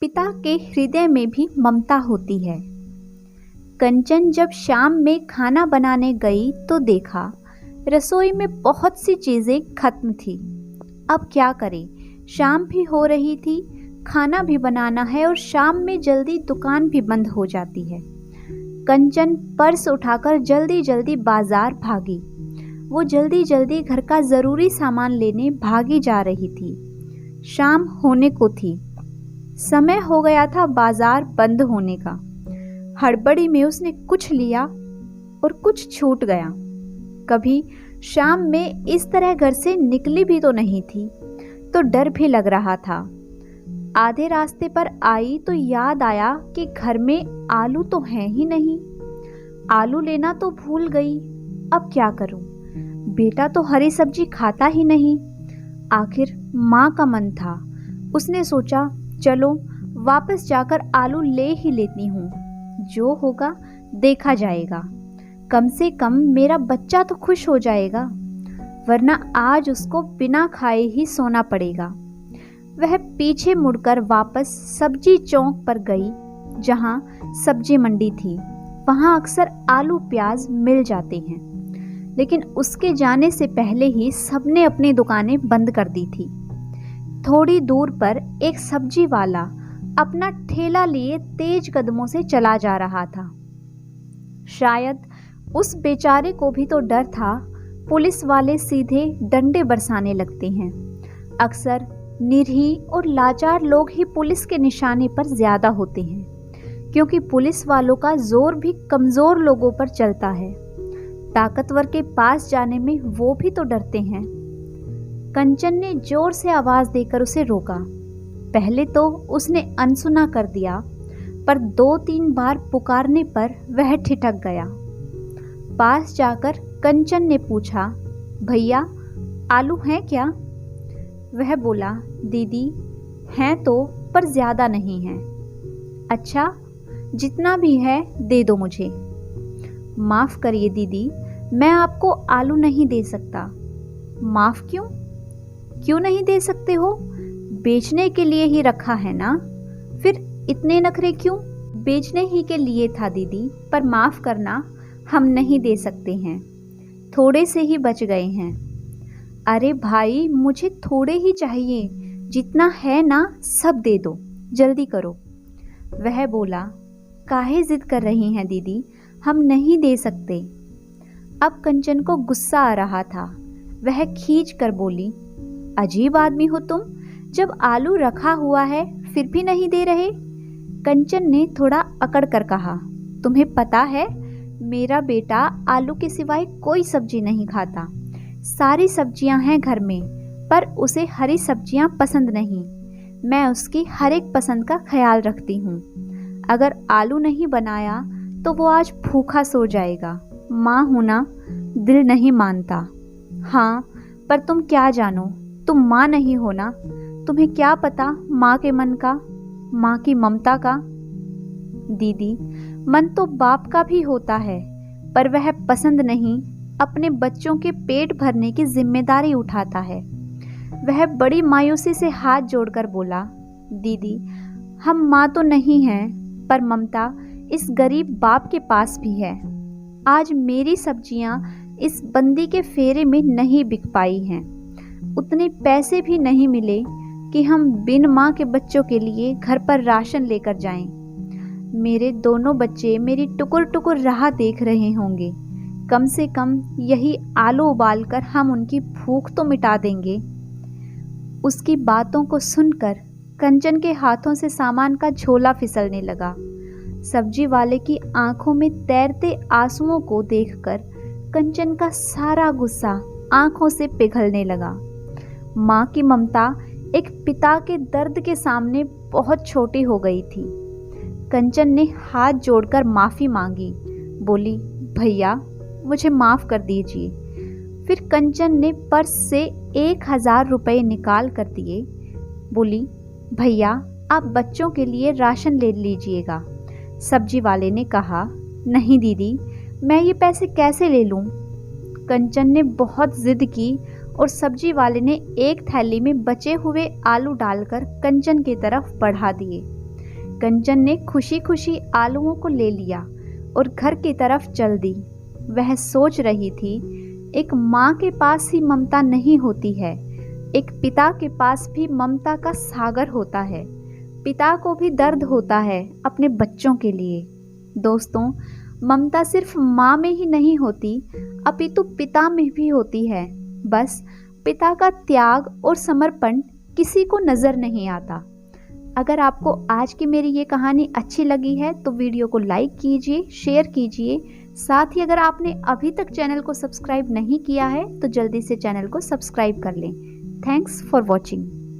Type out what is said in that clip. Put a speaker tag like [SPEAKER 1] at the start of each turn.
[SPEAKER 1] पिता के हृदय में भी ममता होती है। कंचन जब शाम में खाना बनाने गई तो देखा रसोई में बहुत सी चीज़ें खत्म थी। अब क्या करे, शाम भी हो रही थी, खाना भी बनाना है और शाम में जल्दी दुकान भी बंद हो जाती है। कंचन पर्स उठाकर जल्दी जल्दी बाजार भागी। वो जल्दी जल्दी घर का ज़रूरी सामान लेने भागी जा रही थी। शाम होने को थी, समय हो गया था बाजार बंद होने का। हड़बड़ी में उसने कुछ लिया और कुछ छूट गया। कभी शाम में इस तरह घर से निकली भी तो नहीं थी, तो डर भी लग रहा था। आधे रास्ते पर आई तो याद आया कि घर में आलू तो हैं ही नहीं। आलू लेना तो भूल गई। अब क्या करूं? बेटा तो हरी सब्जी खाता ही नहीं। आखिर माँ का मन था। उसने सोचा चलो वापस जाकर आलू ले ही लेती हूँ, जो होगा देखा जाएगा। कम से कम मेरा बच्चा तो खुश हो जाएगा, वरना आज उसको बिना खाए ही सोना पड़ेगा। वह पीछे मुड़कर वापस सब्जी चौक पर गई, जहाँ सब्जी मंडी थी। वहाँ अक्सर आलू प्याज मिल जाते हैं, लेकिन उसके जाने से पहले ही सबने अपनी दुकानें बंद कर दी थी। थोड़ी दूर पर एक सब्जी वाला अपना ठेला लिए तेज कदमों से चला जा रहा था। शायद उस बेचारे को भी तो डर था। पुलिस वाले सीधे डंडे बरसाने लगते हैं। अक्सर निरीह और लाचार लोग ही पुलिस के निशाने पर ज्यादा होते हैं, क्योंकि पुलिस वालों का जोर भी कमजोर लोगों पर चलता है। ताकतवर के पास जाने में वो भी तो डरते हैं। कंचन ने जोर से आवाज देकर उसे रोका। पहले तो उसने अनसुना कर दिया, पर 2-3 बार पुकारने पर वह ठिठक गया। पास जाकर कंचन ने पूछा, भैया आलू हैं क्या? वह बोला, दीदी हैं तो, पर ज्यादा नहीं हैं। अच्छा, जितना भी है दे दो मुझे। माफ करिए दीदी, मैं आपको आलू नहीं दे सकता। माफ क्यों? क्यों नहीं दे सकते हो? बेचने के लिए ही रखा है ना, फिर इतने नखरे क्यों? बेचने ही के लिए था दीदी, पर माफ करना, हम नहीं दे सकते हैं। थोड़े से ही बच गए हैं। अरे भाई, मुझे थोड़े ही चाहिए, जितना है ना सब दे दो, जल्दी करो। वह बोला, काहे जिद कर रही हैं दीदी, हम नहीं दे सकते। अब कंचन को गुस्सा आ रहा था। वह खींच कर बोली, अजीब आदमी हो तुम, जब आलू रखा हुआ है फिर भी नहीं दे रहे। कंचन ने थोड़ा अकड़ कर कहा, तुम्हें पता है मेरा बेटा आलू के सिवाय कोई सब्जी नहीं खाता। सारी सब्जियां हैं घर में, पर उसे हरी सब्जियां पसंद नहीं। मैं उसकी हर एक पसंद का ख्याल रखती हूँ। अगर आलू नहीं बनाया तो वो आज भूखा सो जाएगा। माँ हूँ ना, दिल नहीं मानता। हाँ, पर तुम क्या जानो, तुम माँ नहीं हो ना, तुम्हें क्या पता माँ के मन का, माँ की ममता का। दीदी, मन तो बाप का भी होता है, पर वह पसंद नहीं, अपने बच्चों के पेट भरने की जिम्मेदारी उठाता है। वह बड़ी मायूसी से हाथ जोड़कर बोला, दीदी हम माँ तो नहीं हैं, पर ममता इस गरीब बाप के पास भी है। आज मेरी सब्जियां इस बंदी के फेरे में नहीं बिक पाई हैं। उतने पैसे भी नहीं मिले कि हम बिन माँ के बच्चों के लिए घर पर राशन लेकर जाएं। मेरे दोनों बच्चे मेरी टुकुर टुकुर राह देख रहे होंगे। कम से कम यही आलू उबालकर हम उनकी भूख तो मिटा देंगे। उसकी बातों को सुनकर कंचन के हाथों से सामान का झोला फिसलने लगा। सब्जी वाले की आंखों में तैरते आंसुओं को देखकर कंचन का सारा गुस्सा आंखों से पिघलने लगा। माँ की ममता एक पिता के दर्द के सामने बहुत छोटी हो गई थी। कंचन ने हाथ जोड़कर माफ़ी मांगी, बोली, भैया मुझे माफ़ कर दीजिए। फिर कंचन ने पर्स से 1000 रुपये निकाल कर दिए। बोली, भैया आप बच्चों के लिए राशन ले लीजिएगा। सब्जी वाले ने कहा, नहीं दीदी, मैं ये पैसे कैसे ले लूँ? कंचन ने बहुत ज़िद की और सब्जी वाले ने एक थैली में बचे हुए आलू डालकर कंचन की तरफ बढ़ा दिए। कंचन ने खुशी खुशी आलूओं को ले लिया और घर की तरफ चल दी। वह सोच रही थी, एक माँ के पास ही ममता नहीं होती है, एक पिता के पास भी ममता का सागर होता है। पिता को भी दर्द होता है अपने बच्चों के लिए। दोस्तों, ममता सिर्फ माँ में ही नहीं होती, अपितु पिता में भी होती है। बस पिता का त्याग और समर्पण किसी को नज़र नहीं आता। अगर आपको आज की मेरी ये कहानी अच्छी लगी है तो वीडियो को लाइक कीजिए, शेयर कीजिए। साथ ही अगर आपने अभी तक चैनल को सब्सक्राइब नहीं किया है तो जल्दी से चैनल को सब्सक्राइब कर लें। Thanks for watching.